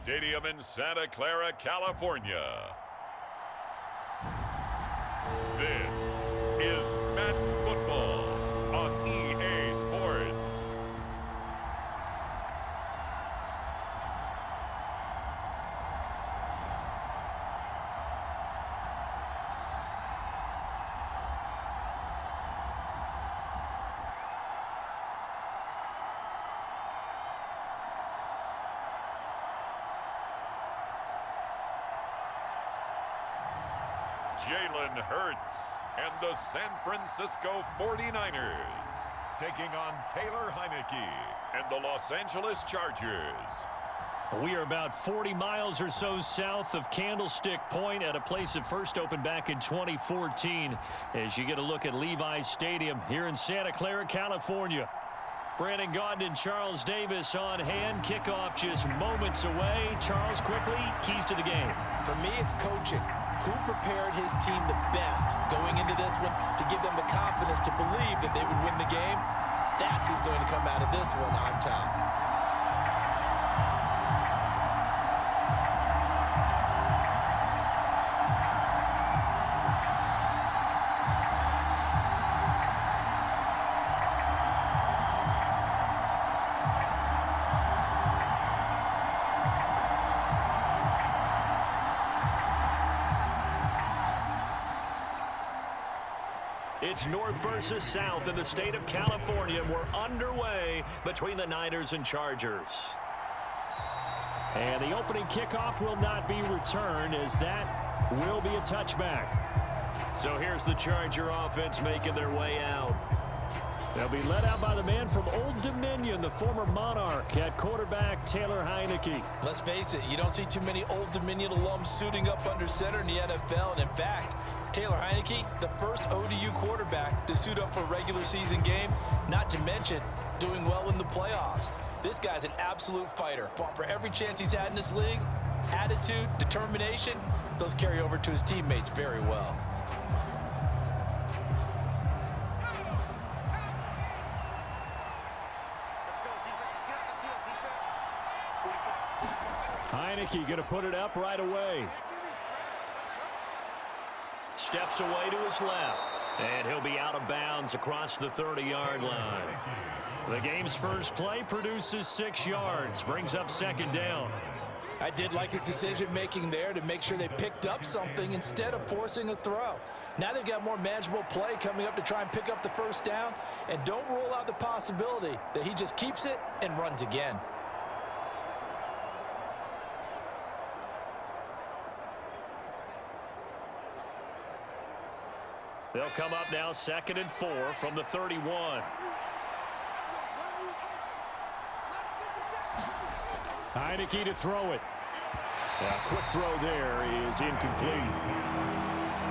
Stadium in Santa Clara, California. This is Madden Football on EA Sports. Jalen Hurts and the San Francisco 49ers taking on Taylor Heineke and the Los Angeles Chargers. We are about 40 miles or so south of Candlestick Point at a place that first opened back in 2014 as you get a look at Levi's Stadium here in Santa Clara, California. Brandon Gaudin and Charles Davis on hand. Kickoff just moments away. Charles, quickly, keys to the game. For me, it's coaching. Who prepared his team the best going into this one to give them the confidence to believe that they would win the game? That's who's going to come out of this one on top. It's north versus south in the state of California, and we're underway between the Niners and Chargers. And the opening kickoff will not be returned, as that will be a touchback. So here's the Charger offense making their way out. They'll be led out by the man from Old Dominion, the former Monarch, at quarterback Taylor Heineke. Let's face it, you don't see too many Old Dominion alums suiting up under center in the NFL, and in fact, Taylor Heineke, the first ODU quarterback to suit up for a regular season game, not to mention doing well in the playoffs. This guy's an absolute fighter. Fought for every chance he's had in this league. Attitude, determination, those carry over to his teammates very well. Heineke going to put it up right away. Steps away to his left, and he'll be out of bounds across the 30-yard line. The game's first play produces 6 yards, brings up second down. I did like his decision-making there to make sure they picked up something instead of forcing a throw. Now they've got more manageable play coming up to try and pick up the first down, and don't rule out the possibility that he just keeps it and runs again. They'll come up now 2nd and 4 from the 31. Heineke to throw it. A quick throw there is incomplete.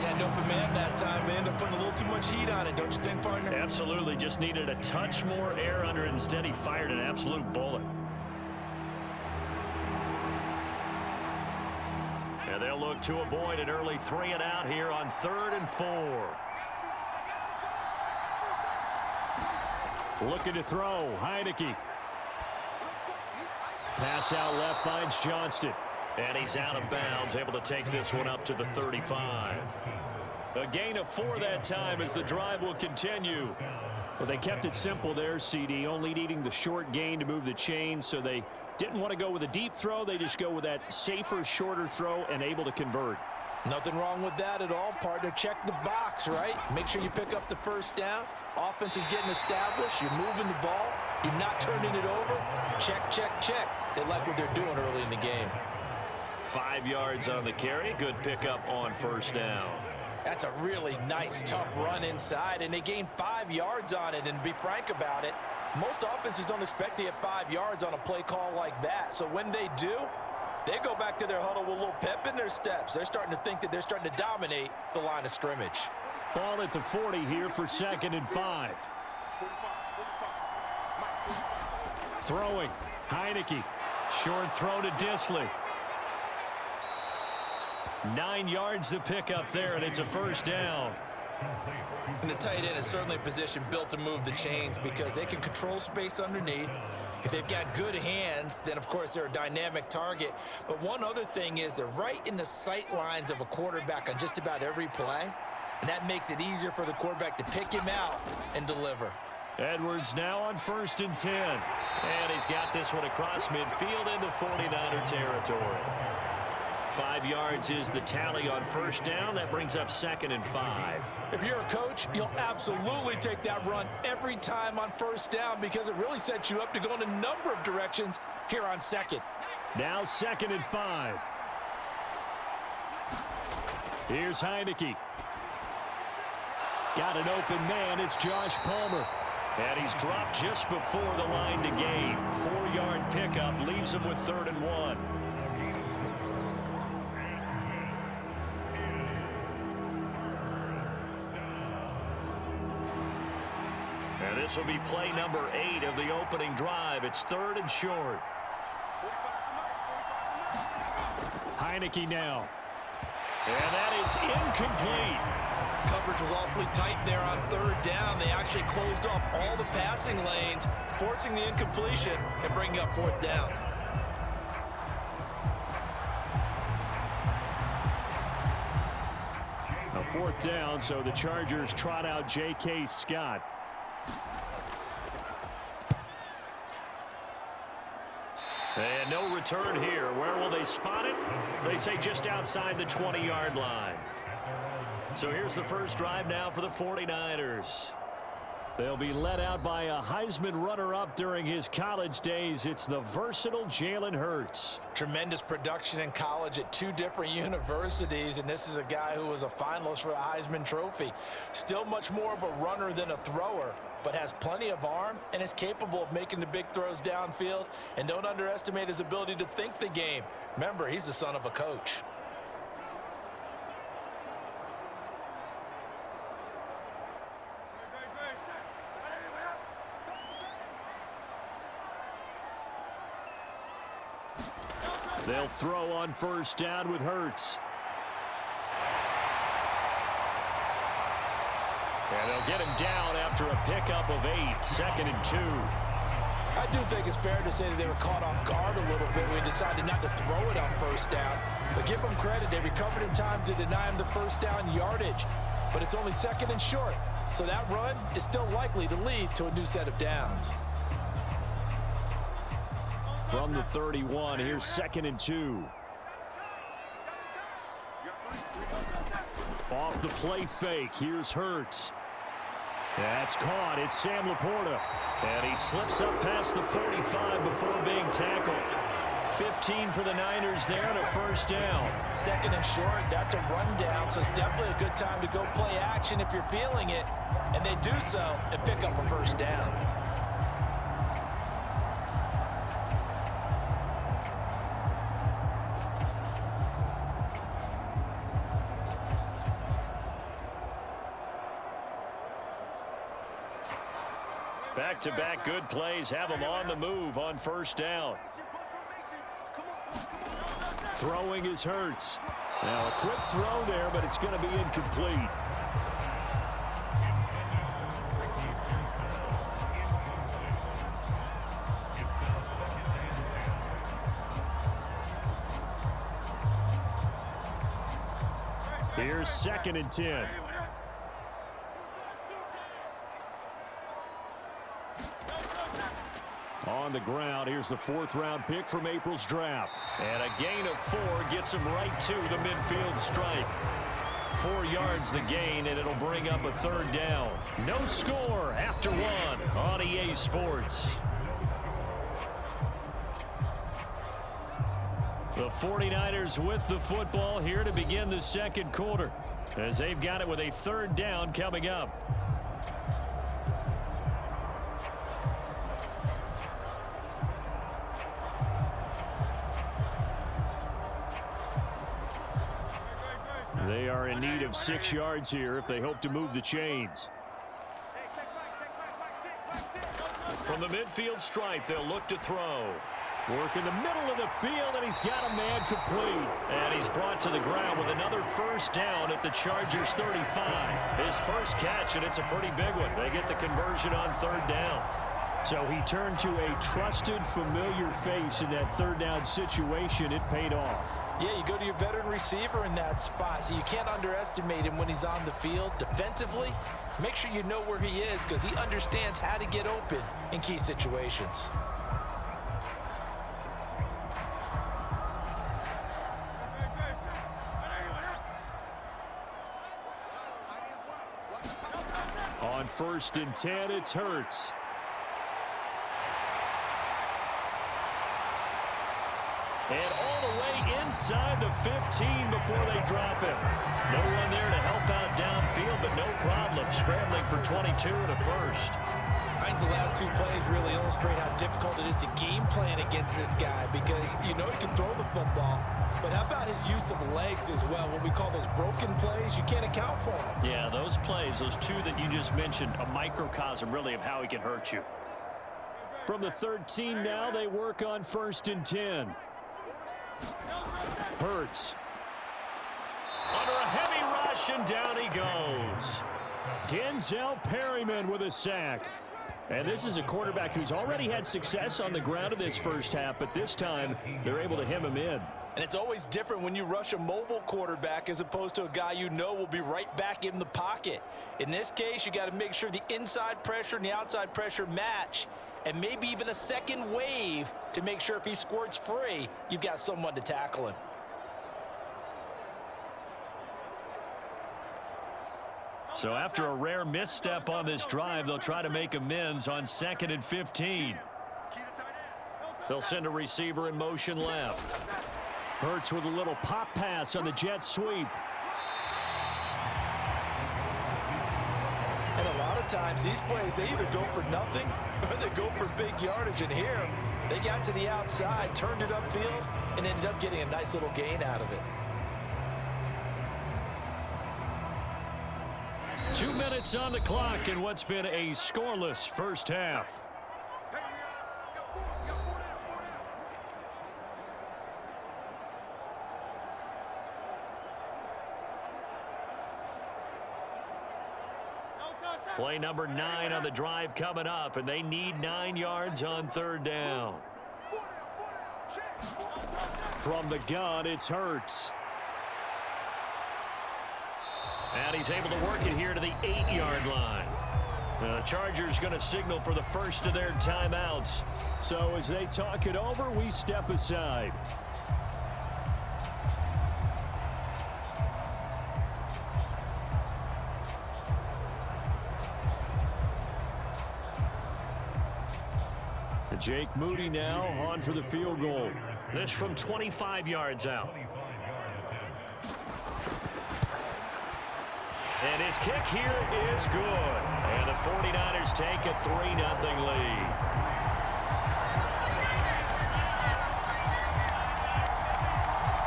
Had open man that time. They end up putting a little too much heat on it, don't you think, partner? Absolutely. Just needed a touch more air under it. Instead, he fired an absolute bullet. And they'll look to avoid an early 3 and out here on 3rd and 4. Looking to throw, Heineke. Pass out left finds Johnston. And he's out of bounds, able to take this one up to the 35. A gain of 4 that time as the drive will continue. Well, they kept it simple there, CD, only needing the short gain to move the chain, so they didn't want to go with a deep throw. They just go with that safer, shorter throw and able to convert. Nothing wrong with that at all, partner. Check the box, right? Make sure you pick up the first down. Offense is getting established. You're moving the ball. You're not turning it over. Check, check, check. They like what they're doing early in the game. 5 yards on the carry. Good pickup on first down. That's a really nice, tough run inside, and they gained 5 yards on it. And to be frank about it, most offenses don't expect to get 5 yards on a play call like that. So when they do, they go back to their huddle with a little pep in their steps. They're starting to think that they're starting to dominate the line of scrimmage. Ball at the 40 here for 2nd and 5. Throwing, Heineke. Short throw to Disley. 9 yards to pick up there, and it's a first down. And the tight end is certainly a position built to move the chains because they can control space underneath. If they've got good hands, then of course they're a dynamic target. But one other thing is they're right in the sight lines of a quarterback on just about every play. And that makes it easier for the quarterback to pick him out and deliver. Edwards now on 1st and 10. And he's got this one across midfield into 49er territory. 5 yards is the tally on 1st down. That brings up 2nd and 5. If you're a coach, you'll absolutely take that run every time on 1st down because it really sets you up to go in a number of directions here on 2nd. Now 2nd and 5. Here's Heineke. Got an open man. It's Josh Palmer. And he's dropped just before the line to gain. 4-yard pickup leaves him with 3rd and 1. And this will be play number 8 of the opening drive. It's 3rd and short. Heineke now. And that is incomplete. Coverage was awfully tight there on 3rd down. They actually closed off all the passing lanes, forcing the incompletion and bringing up 4th down. A 4th down, so the Chargers trot out J.K. Scott. And no return here. Where will they spot it? They say just outside the 20-yard line. So here's the first drive now for the 49ers. They'll be led out by a Heisman runner-up during his college days. It's the versatile Jalen Hurts. Tremendous production in college at 2 different universities, and this is a guy who was a finalist for the Heisman Trophy. Still much more of a runner than a thrower, but has plenty of arm and is capable of making the big throws downfield. And don't underestimate his ability to think the game. Remember, he's the son of a coach. They'll throw on 1st down with Hurts. And they'll get him down after a pickup of 8. 2nd and 2. I do think it's fair to say that they were caught off guard a little bit when they decided not to throw it on 1st down. But give them credit. They recovered in time to deny him the 1st down yardage. But it's only 2nd and short. So that run is still likely to lead to a new set of downs. From the 31, here's 2nd and 2. Off the play fake, here's Hurts. That's caught, it's Sam Laporta. And he slips up past the 45 before being tackled. 15 for the Niners there and a 1st down. 2nd and short, that's a rundown, so it's definitely a good time to go play action if you're feeling it. And they do so and pick up a 1st down. Back-to-back good plays have them on the move on 1st down. Throwing is Hurts. Now a quick throw there, but it's going to be incomplete. Here's 2nd and 10. On the ground, here's the 4th-round pick from April's draft. And a gain of 4 gets him right to the midfield stripe. 4 yards the gain, and it'll bring up a 3rd down. No score after 1 on EA Sports. The 49ers with the football here to begin the 2nd quarter, as they've got it with a 3rd down coming up. They are in need of 6 yards here if they hope to move the chains. From the midfield stripe, they'll look to throw. Work in the middle of the field, and he's got a man complete. And he's brought to the ground with another 1st down at the Chargers' 35. His first catch, and it's a pretty big one. They get the conversion on 3rd down. So he turned to a trusted, familiar face in that third down situation. It paid off. Yeah, you go to your veteran receiver in that spot, so you can't underestimate him when he's on the field. Defensively, make sure you know where he is because he understands how to get open in key situations. On 1st and 10, it's Hurts. And all the way inside the 15 before they drop him. No one there to help out downfield, but no problem. Scrambling for 22 and a first. I think the last two plays really illustrate how difficult it is to game plan against this guy because you know he can throw the football, but how about his use of legs as well? What we call those broken plays, you can't account for them. Yeah, those plays, those two that you just mentioned, a microcosm really of how he can hurt you. From the 13 now, they work on 1st and 10. Hurts. Under a heavy rush, and down he goes. Denzel Perryman with a sack. And this is a quarterback who's already had success on the ground in this first half, but this time they're able to hem him in. And it's always different when you rush a mobile quarterback as opposed to a guy you know will be right back in the pocket. In this case, you got to make sure the inside pressure and the outside pressure match, and maybe even a second wave to make sure if he squirts free, you've got someone to tackle him. So after a rare misstep on this drive, they'll try to make amends on 2nd and 15. They'll send a receiver in motion left. Hurts with a little pop pass on the jet sweep. And a lot of times these plays, they either go for nothing or they go for big yardage. And here, they got to the outside, turned it upfield, and ended up getting a nice little gain out of it. 2 minutes on the clock in what's been a scoreless first half. Play number 9 on the drive coming up, and they need 9 yards on 3rd down. From the gun, it's Hurts. And he's able to work it here to the 8-yard line. The Chargers going to signal for the first of their timeouts. So as they talk it over, we step aside. Jake Moody now on for the field goal. This from 25 yards out. And his kick here is good. And the 49ers take a 3-0 lead.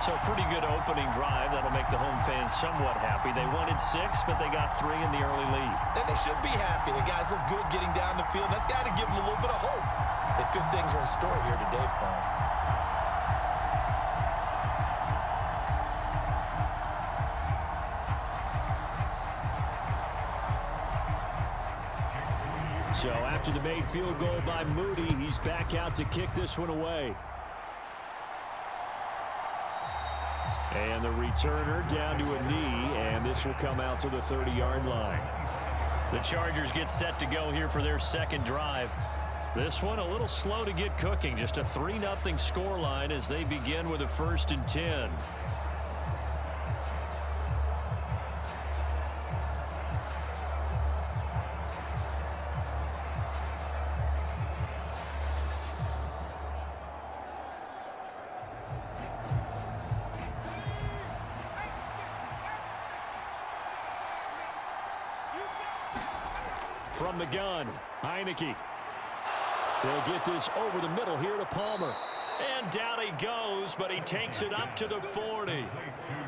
So a pretty good opening drive. That'll make the home fans somewhat happy. They wanted 6, but they got 3 in the early lead. And they should be happy. The guys look good getting down the field. That's got to give them a little bit of hope that good things are in store here today for them. So after the made field goal by Moody, he's back out to kick this one away. And the returner down to a knee, and this will come out to the 30-yard line. The Chargers get set to go here for their second drive. This one a little slow to get cooking. Just a 3-0 scoreline as they begin with a 1st and 10. From the gun, Heineke. They'll get this over the middle here to Palmer. And down he goes, but he takes it up to the 40.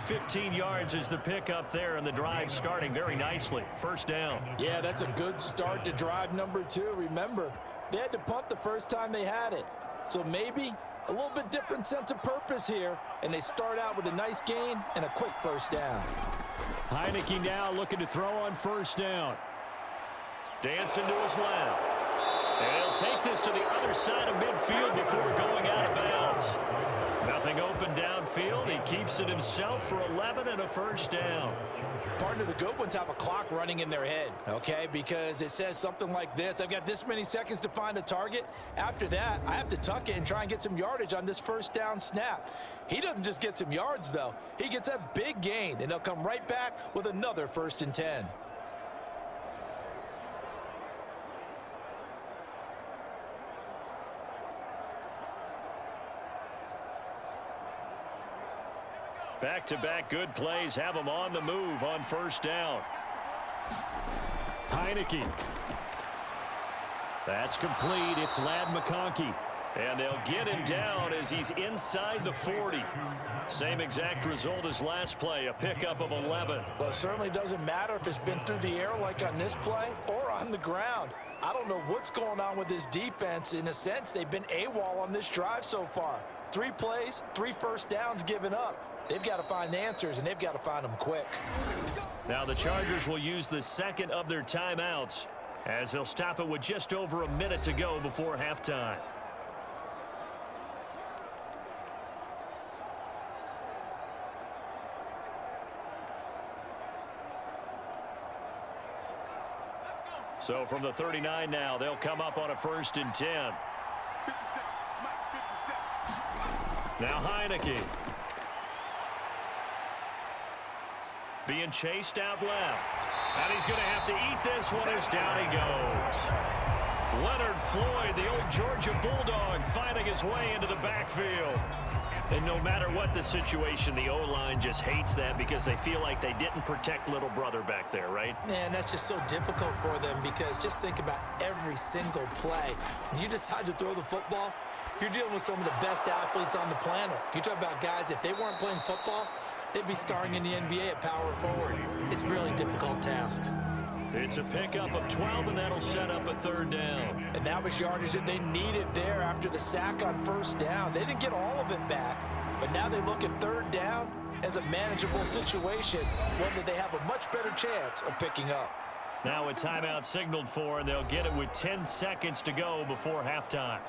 15 yards is the pickup there, and the drive starting very nicely. First down. Yeah, that's a good start to drive number 2. Remember, they had to punt the first time they had it. So maybe a little bit different sense of purpose here, and they start out with a nice gain and a quick first down. Heineke now looking to throw on first down. Dancing to his left. And he'll take this to the other side of midfield before going out of bounds. Nothing open downfield. He keeps it himself for 11 and a first down. Partner, the good ones have a clock running in their head, okay? Because it says something like this. I've got this many seconds to find a target. After that, I have to tuck it and try and get some yardage on this first down snap. He doesn't just get some yards, though. He gets a big gain, and he'll come right back with another 1st and 10. Back-to-back good plays have him on the move on first down. Heineke. That's complete. It's Ladd McConkey. And they'll get him down as he's inside the 40. Same exact result as last play, a pickup of 11. Well, it certainly doesn't matter if it's been through the air like on this play or on the ground. I don't know what's going on with this defense. In a sense, they've been AWOL on this drive so far. 3 plays, 3 first downs given up. They've got to find the answers, and they've got to find them quick. Now the Chargers will use the second of their timeouts as they'll stop it with just over a minute to go before halftime. So from the 39 now, they'll come up on a 1st and 10. Now Heineke. Being chased out left. And he's going to have to eat this one as down he goes. Leonard Floyd, the old Georgia Bulldog, finding his way into the backfield. And no matter what the situation, the O-line just hates that because they feel like they didn't protect little brother back there, right? And that's just so difficult for them because just think about every single play. When you decide to throw the football, you're dealing with some of the best athletes on the planet. You talk about guys, if they weren't playing football, they'd be starring in the NBA at power forward. It's a really difficult task. It's a pickup of 12, and that'll set up a 3rd down. And that was yardage that they needed there after the sack on 1st down. They didn't get all of it back, but now they look at 3rd down as a manageable situation, one that they have a much better chance of picking up. Now a timeout signaled for, and they'll get it with 10 seconds to go before halftime.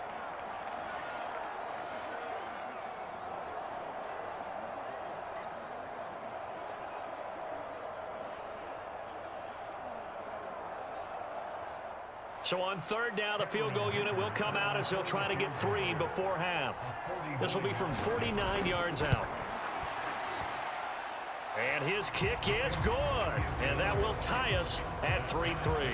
So on 3rd down, the field goal unit will come out as he'll try to get 3 before half. This will be from 49 yards out. And his kick is good. And that will tie us at 3-3.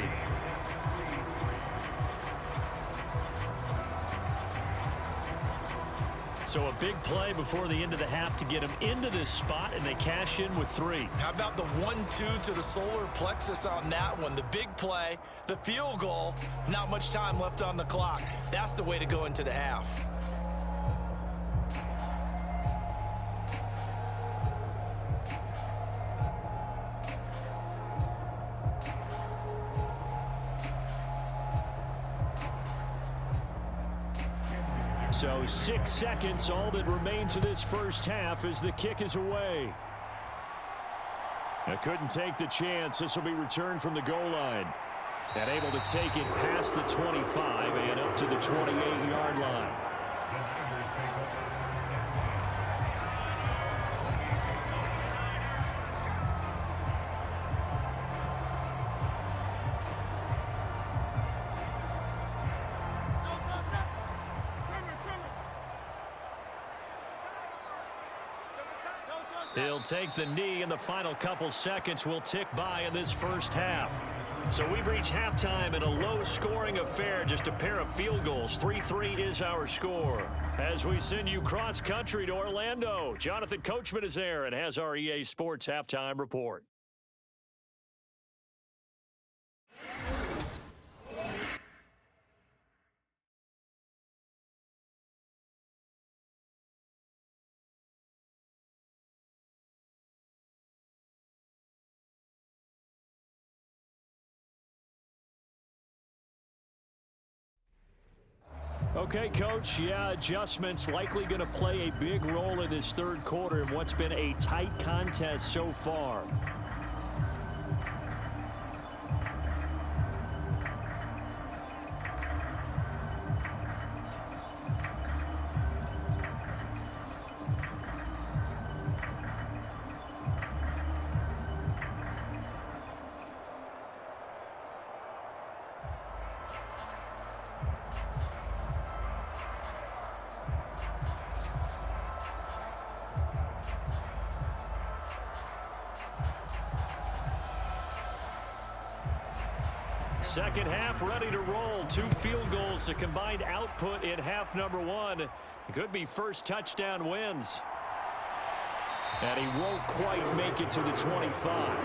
So a big play before the end of the half to get him into this spot, and they cash in with 3. How about the 1-2 to the solar plexus on that one? The big play, the field goal, not much time left on the clock. That's the way to go into the half. So 6 seconds, all that remains of this first half as the kick is away. I couldn't take the chance. This will be returned from the goal line. And able to take it past the 25 and up to the 28-yard line. He'll take the knee, and the final couple seconds will tick by in this first half. So we've reached halftime in a low-scoring affair, just a pair of field goals. 3-3 is our score. As we send you cross-country to Orlando, Jonathan Coachman is there and has our EA Sports halftime report. Okay, Coach, yeah, adjustments likely going to play a big role in this third quarter in what's been a tight contest so far. Second half ready to roll. 2 field goals, a combined output in half number 1. It could be first touchdown wins. And he won't quite make it to the 25.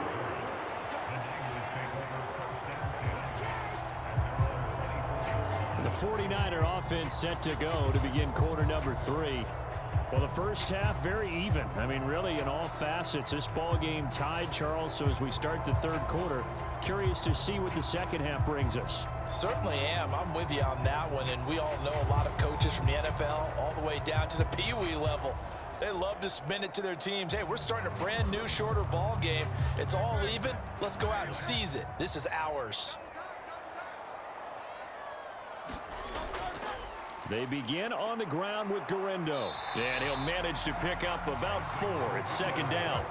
The 49er offense set to go to begin quarter number 3. Well, the first half, very even. I mean, really, in all facets, this ball game tied, Charles. So as we start the third quarter, curious to see what the second half brings us. Certainly am. I'm with you on that one. And we all know a lot of coaches from the NFL all the way down to the Pee-wee level. They love to spin it to their teams. Hey, we're starting a brand new, shorter ball game. It's all even. Let's go out and seize it. This is ours. They begin on the ground with Guerrero. And he'll manage to pick up about 4. It's second down.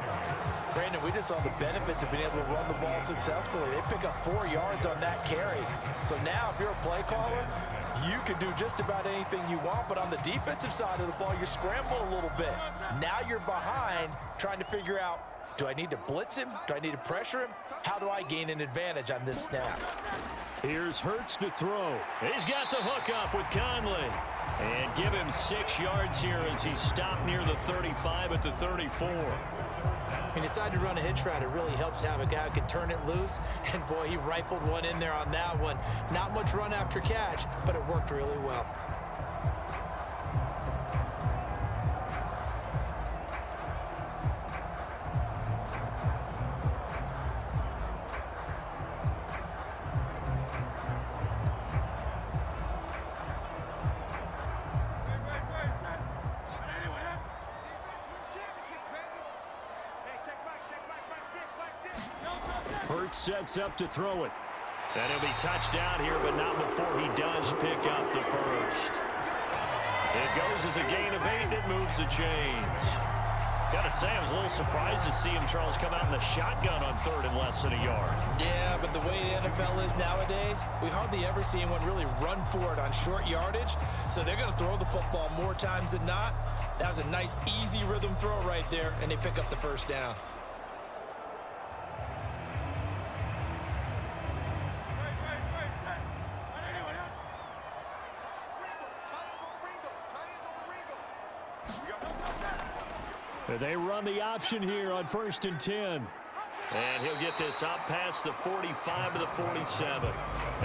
Brandon, we just saw the benefits of being able to run the ball successfully. They pick up 4 yards on that carry. So now if you're a play caller, you can do just about anything you want. But on the defensive side of the ball, you scramble a little bit. Now you're behind trying to figure out, do I need to blitz him? Do I need to pressure him? How do I gain an advantage on this snap? Here's Hurts to throw. He's got the hook up with Conley. And give him 6 yards here as he stopped near the 35 at the 34. He decided to run a hitch route. It really helps to have a guy who can turn it loose. And, boy, he rifled one in there on that one. Not much run after catch, but it worked really well. Hurts sets up to throw it. And he'll be touched down here, but not before he does pick up the first. It goes as a gain of 8, and it moves the chains. Got to say, I was a little surprised to see him, Charles, come out in the shotgun on third and less than a yard. Yeah, but the way the NFL is nowadays, we hardly ever see anyone really run for it on short yardage. So they're going to throw the football more times than not. That was a nice, easy rhythm throw right there, and they pick up the first down. They run the option here on 1st and 10. And he'll get this out past the 45 to the 47.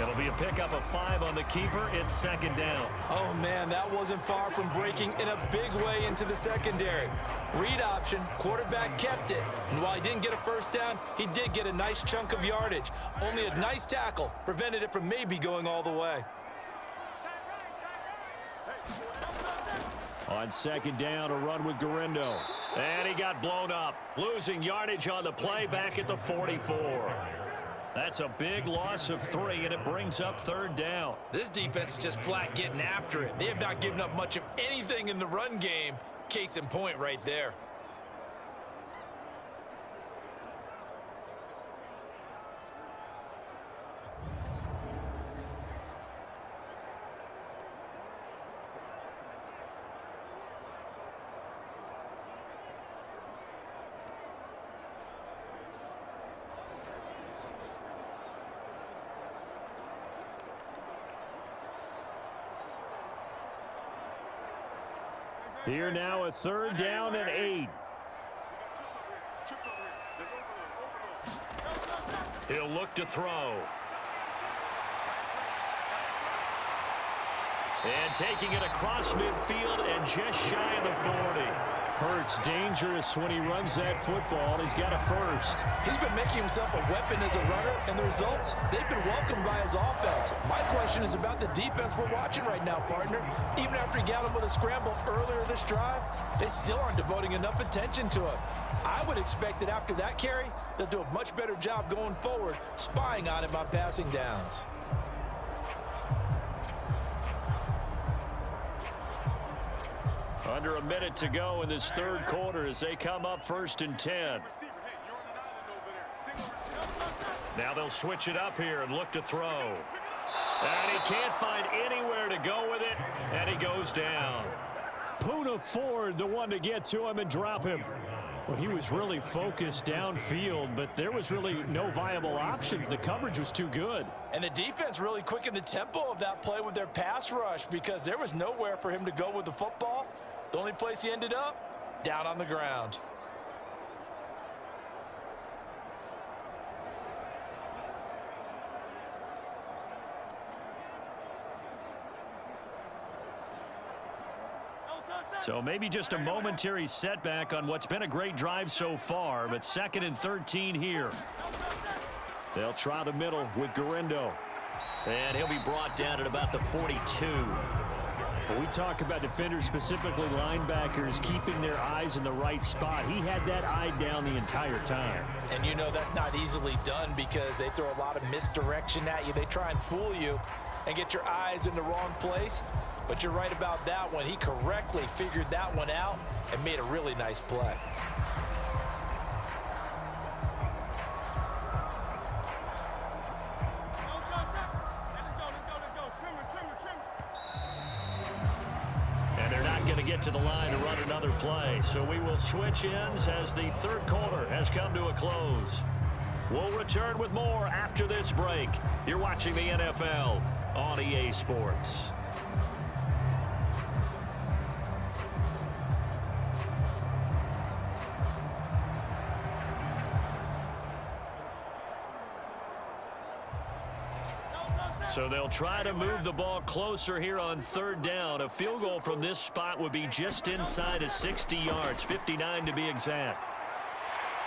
It'll be a pickup of 5 on the keeper. It's second down. Oh, man, that wasn't far from breaking in a big way into the secondary. Read option, quarterback kept it. And while he didn't get a first down, he did get a nice chunk of yardage. Only a nice tackle prevented it from maybe going all the way. On second down, a run with Guerrero. And he got blown up. Losing yardage on the play back at the 44. That's a big loss of 3, and it brings up third down. This defense is just flat getting after it. They have not given up much of anything in the run game. Case in point right there. Here now a third down and 8. He'll look to throw. And taking it across midfield and just shy of the 40. Hurts dangerous when he runs that football. He's got a first. He's been making himself a weapon as a runner, and the results, they've been welcomed by his offense. My question is about the defense we're watching right now, partner. Even after he got him with a scramble earlier this drive, they still aren't devoting enough attention to him. I would expect that after that carry, they'll do a much better job going forward, spying on him on passing downs. Under a minute to go in this third quarter as they come up 1st and 10. Now they'll switch it up here and look to throw. And he can't find anywhere to go with it, and he goes down. Poona Ford, the one to get to him and drop him. Well, he was really focused downfield, but there was really no viable options. The coverage was too good. And the defense really quickened the tempo of that play with their pass rush because there was nowhere for him to go with the football. The only place he ended up, down on the ground. So maybe just a momentary setback on what's been a great drive so far, but 2nd and 13 here. They'll try the middle with Garindo. And he'll be brought down at about the 42. When we talk about defenders, specifically linebackers, keeping their eyes in the right spot, he had that eye down the entire time. And you know that's not easily done because they throw a lot of misdirection at you. They try and fool you and get your eyes in the wrong place. But you're right about that one. He correctly figured that one out and made a really nice play. And they're not going to get to the line to run another play. So we will switch ends as the 3rd quarter has come to a close. We'll return with more after this break. You're watching the NFL on EA Sports. So they'll try to move the ball closer here on 3rd down. A field goal from this spot would be just inside of 60 yards, 59 to be exact.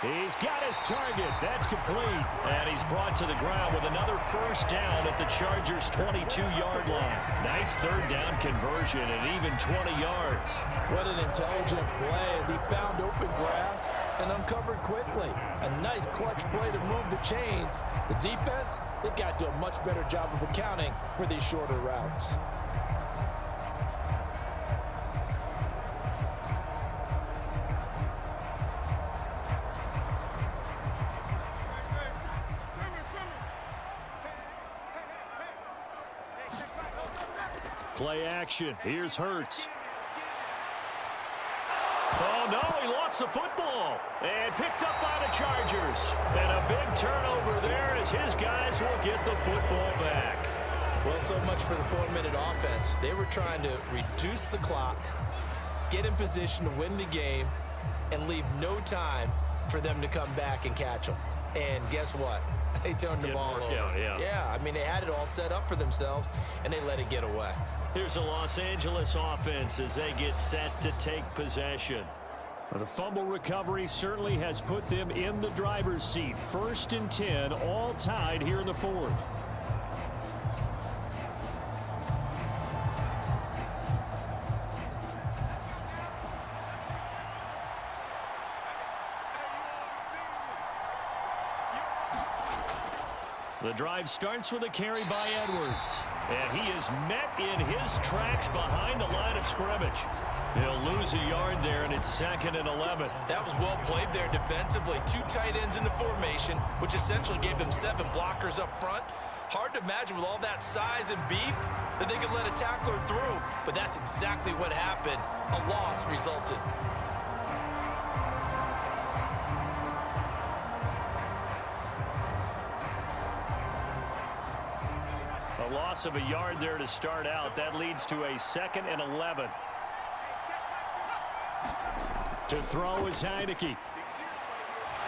He's got his target. That's complete. And he's brought to the ground with another 1st down at the Chargers' 22-yard line. Nice 3rd down conversion and even 20 yards. What an intelligent play as he found open grass and uncovered quickly. A nice clutch play to move the chains. The defense, they've got to do a much better job of accounting for these shorter routes. Play action. Here's Hurts. Oh, no, he lost the football. And picked up by the Chargers. And a big turnover there as his guys will get the football back. Well, so much for the 4-minute offense. They were trying to reduce the clock, get in position to win the game, and leave no time for them to come back and catch them. And guess what? They turned the ball over. Yeah, I mean, they had it all set up for themselves, and they let it get away. Here's a Los Angeles offense as they get set to take possession. Well, the fumble recovery certainly has put them in the driver's seat. 1st and 10, all tied here in the 4th. The drive starts with a carry by Edwards. And he is met in his tracks behind the line of scrimmage. He'll lose a yard there, and it's 2nd and 11. That was well played there defensively. 2 tight ends in the formation, which essentially gave them 7 blockers up front. Hard to imagine with all that size and beef that they could let a tackler through. But that's exactly what happened. A loss resulted. A loss of a yard there to start out. That leads to a 2nd and 11. To throw is Heineke.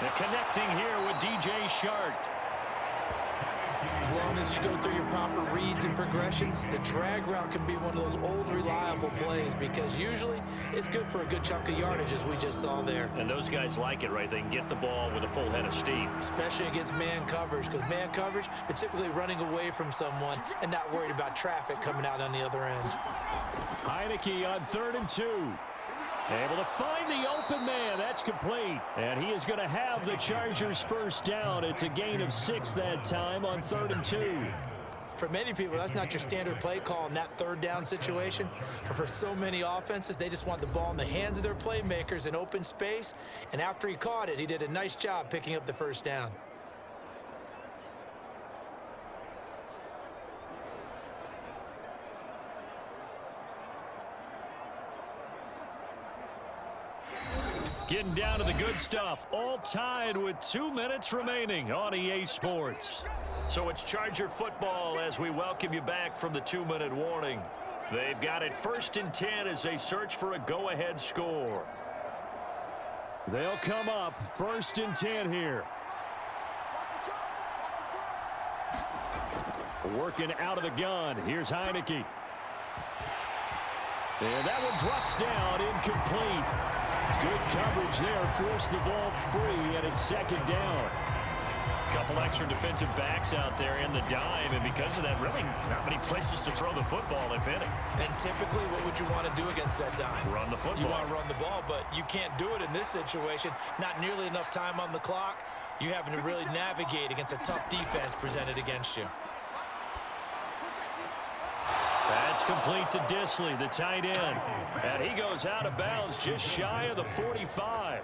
And connecting here with DJ Shark. As long as you go through your proper reads and progressions, the drag route can be one of those old reliable plays because usually it's good for a good chunk of yardage as we just saw there. And those guys like it, right? They can get the ball with a full head of steam. Especially against man coverage, because man coverage, they're typically running away from someone and not worried about traffic coming out on the other end. Heineke on 3rd and 2. Able to find the open man. That's complete. And he is going to have the Chargers' 1st down. It's a gain of 6 that time on 3rd and 2. For many people, that's not your standard play call in that 3rd down situation. But for so many offenses, they just want the ball in the hands of their playmakers in open space. And after he caught it, he did a nice job picking up the 1st down. Getting down to the good stuff. All tied with 2 minutes remaining on EA Sports. So it's Charger football as we welcome you back from the 2-minute warning. They've got it 1st and 10 as they search for a go-ahead score. They'll come up 1st and 10 here. Working out of the gun. Here's Heineke. And that one drops down, incomplete. Good coverage there, forced the ball free, and it's 2nd down. Couple extra defensive backs out there in the dime, and because of that, really not many places to throw the football, if any. And typically, what would you want to do against that dime? Run the football. You want to run the ball, but you can't do it in this situation. Not nearly enough time on the clock. You're having to really navigate against a tough defense presented against you. That's complete to Disley, the tight end. And he goes out of bounds just shy of the 45.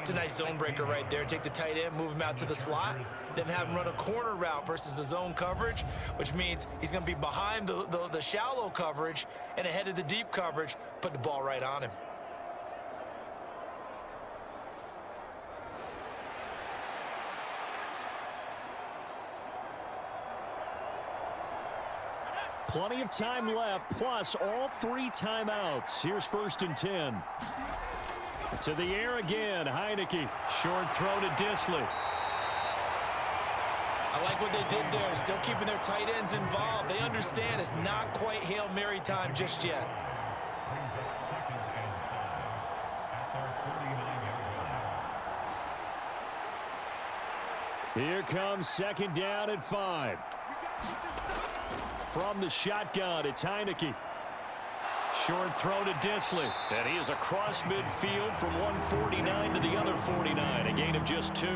It's a nice zone breaker right there. Take the tight end, move him out to the slot, then have him run a corner route versus the zone coverage, which means he's going to be behind the shallow coverage and ahead of the deep coverage, put the ball right on him. Plenty of time left, plus all 3 timeouts. Here's 1st and 10. To the air again, Heineke. Short throw to Disley. I like what they did there, still keeping their tight ends involved. They understand it's not quite Hail Mary time just yet. Here comes 2nd down and 5. From the shotgun, it's Heineke. Short throw to Disley. And he is across midfield from 149 to the other 49. A gain of just 2.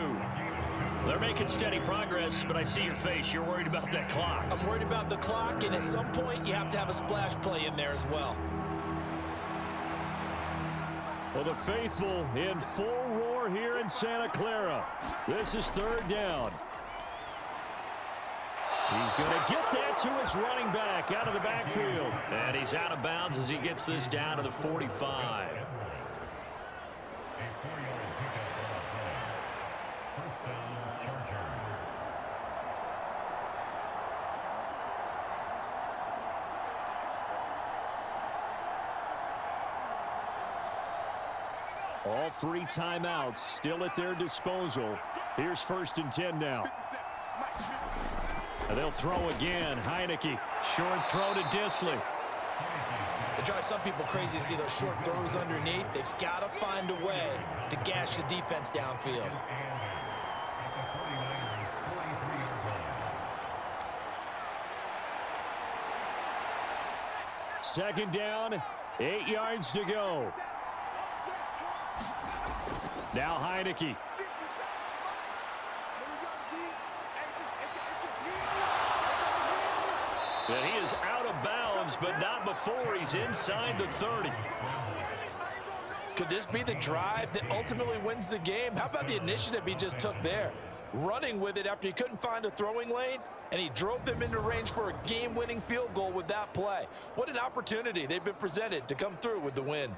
They're making steady progress, but I see your face. You're worried about that clock. I'm worried about the clock, and at some point, you have to have a splash play in there as well. Well, the faithful in full roar here in Santa Clara. This is 3rd down. He's going to get that to his running back out of the backfield. And he's out of bounds as he gets this down to the 45. All 3 timeouts still at their disposal. Here's 1st and 10 now. And they'll throw again. Heineke. Short throw to Disley. It drives some people crazy to see those short throws underneath. They've got to find a way to gash the defense downfield. Second down, 8 yards to go. Now Heineke. And he is out of bounds, but not before he's inside the 30. Could this be the drive that ultimately wins the game? How about the initiative he just took there? Running with it after he couldn't find a throwing lane, and he drove them into range for a game-winning field goal with that play. What an opportunity they've been presented to come through with the win.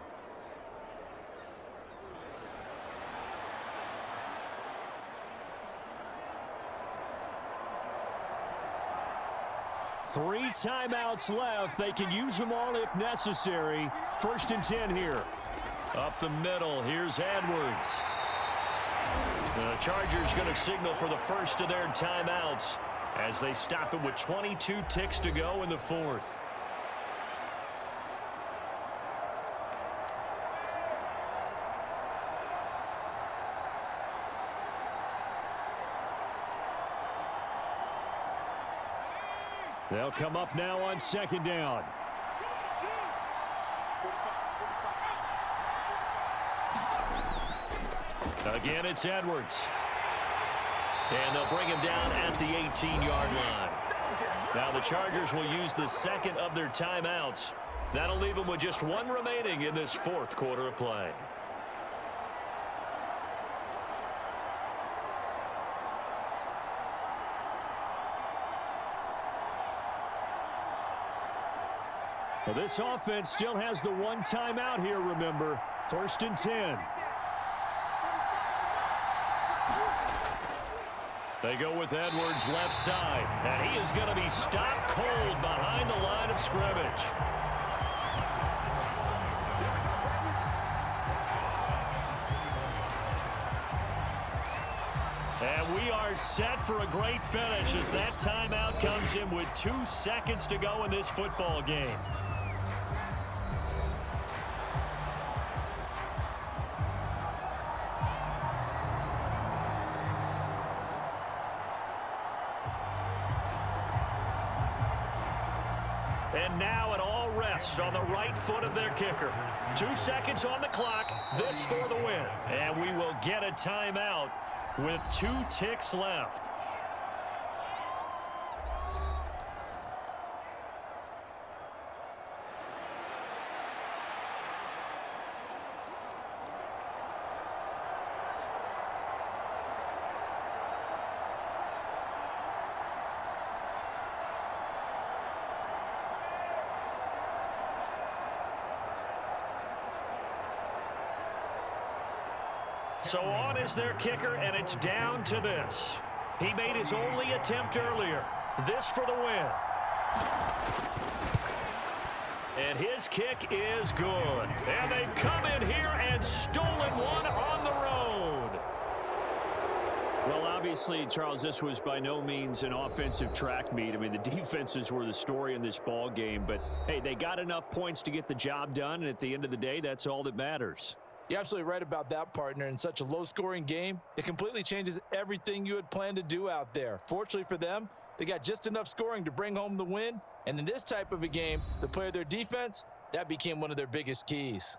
Three timeouts left. They can use them all if necessary. 1st and 10 here. Up the middle. Here's Edwards. The Chargers going to signal for the first of their timeouts as they stop it with 22 ticks to go in the 4th. They'll come up now on 2nd down. Again, it's Edwards. And they'll bring him down at the 18-yard line. Now the Chargers will use the second of their timeouts. That'll leave them with just one remaining in this 4th quarter of play. Well, this offense still has the one timeout here, remember. 1st and 10. They go with Edwards left side, and he is going to be stopped cold behind the line of scrimmage. And we are set for a great finish as that timeout comes in with 2 seconds to go in this football game. And now it all rests on the right foot of their kicker. 2 seconds on the clock. This for the win. And we will get a timeout with 2 ticks left. So on is their kicker, and it's down to this. He made his only attempt earlier. This for the win. And his kick is good. And they've come in here and stolen one on the road. Well, obviously, Charles, this was by no means an offensive track meet. I mean, the defenses were the story in this ball game. But, hey, they got enough points to get the job done, and at the end of the day, that's all that matters. You're absolutely right about that, partner. In such a low-scoring game, it completely changes everything you had planned to do out there. Fortunately for them, they got just enough scoring to bring home the win. And in this type of a game, to play their defense, that became one of their biggest keys.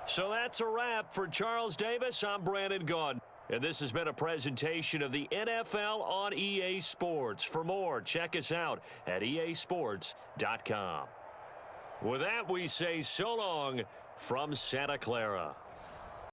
So that's a wrap for Charles Davis. I'm Brandon Gunn. And this has been a presentation of the NFL on EA Sports. For more, check us out at easports.com. With that, we say so long from Santa Clara.